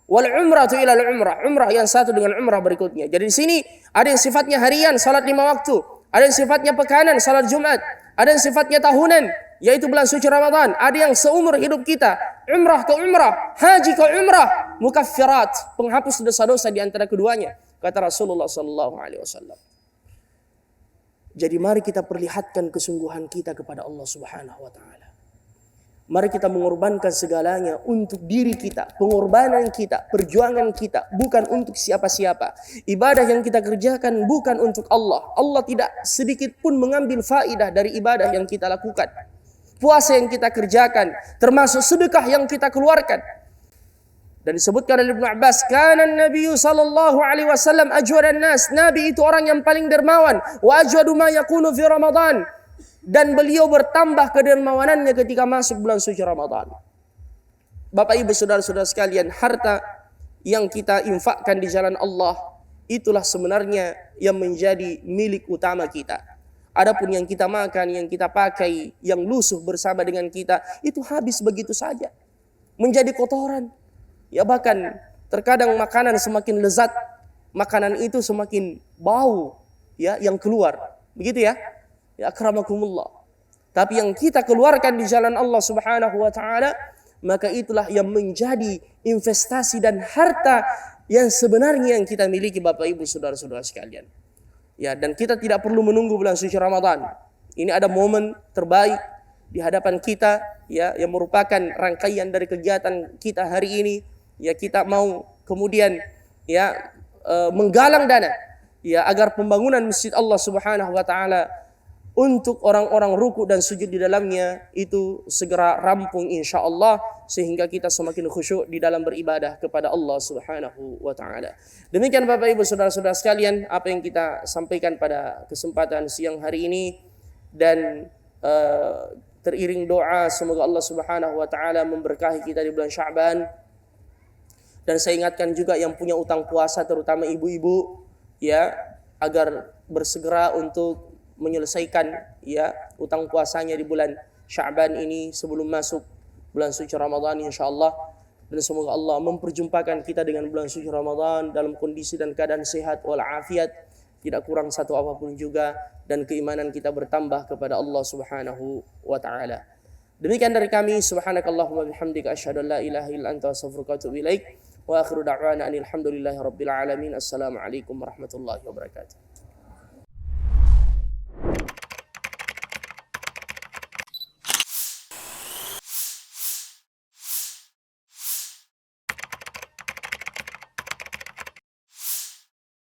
Wal umratu ila al-umrah, umrah yang satu dengan umrah berikutnya. Jadi di sini ada yang sifatnya harian, salat 5 waktu. Ada yang sifatnya pekanan, salat Jumat. Ada yang sifatnya tahunan, yaitu bulan suci Ramadan. Ada yang seumur hidup kita, umrah ke umrah, haji ke umrah, mukaffirat, penghapus dosa-dosa di antara keduanya, kata Rasulullah sallallahu alaihi wasallam. Jadi mari kita perlihatkan kesungguhan kita kepada Allah Subhanahu wa taala. Mari kita mengorbankan segalanya untuk diri kita, pengorbanan kita, perjuangan kita, bukan untuk siapa-siapa. Ibadah yang kita kerjakan bukan untuk Allah. Allah tidak sedikit pun mengambil faidah dari ibadah yang kita lakukan. Puasa yang kita kerjakan, termasuk sedekah yang kita keluarkan. Dan disebutkan oleh Ibnu Abbas, kana Nabi sallallahu alaihi wasallam ajwadan nas. Nabi itu orang yang paling dermawan, wa ajwadu ma yakunu fi Ramadan. Dan beliau bertambah kedermawanannya ketika masuk bulan suci Ramadan. Bapak Ibu saudara-saudara sekalian, harta yang kita infakkan di jalan Allah, itulah sebenarnya yang menjadi milik utama kita. Adapun yang kita makan, yang kita pakai, yang lusuh bersama dengan kita, itu habis begitu saja, menjadi kotoran. Ya bahkan terkadang makanan semakin lezat, makanan itu semakin bau, ya, yang keluar. Begitu ya? Ya akramakumullah. Tapi yang kita keluarkan di jalan Allah Subhanahu wa taala, maka itulah yang menjadi investasi dan harta yang sebenarnya yang kita miliki, Bapak Ibu saudara-saudara sekalian. Ya, dan kita tidak perlu menunggu bulan suci Ramadan. Ini ada momen terbaik di hadapan kita, ya, yang merupakan rangkaian dari kegiatan kita hari ini. Ya, kita mau kemudian ya menggalang dana, ya, agar pembangunan masjid Allah Subhanahu wa taala untuk orang-orang ruku dan sujud di dalamnya itu segera rampung insyaallah, sehingga kita semakin khusyuk di dalam beribadah kepada Allah Subhanahu wa taala. Demikian Bapak Ibu saudara-saudara sekalian apa yang kita sampaikan pada kesempatan siang hari ini, dan teriring doa semoga Allah Subhanahu wa taala memberkahi kita di bulan Sya'ban. Dan saya ingatkan juga yang punya utang puasa, terutama ibu-ibu, ya, agar bersegera untuk menyelesaikan, ya, utang puasanya di bulan Sya'ban ini sebelum masuk bulan suci Ramadan insyaallah. Dan semoga Allah memperjumpakan kita dengan bulan suci Ramadan dalam kondisi dan keadaan sehat walafiat, tidak kurang satu apapun juga, dan keimanan kita bertambah kepada Allah Subhanahu wa taala. Demikian dari kami, subhanakallahumma bihamdika asyhadu an la ilaha illa anta astaghfiruka wa atubu ilaik. Wa akhiru da'wana alhamdulillahi rabbil alamin. Assalamualaikum warahmatullahi wabarakatuh.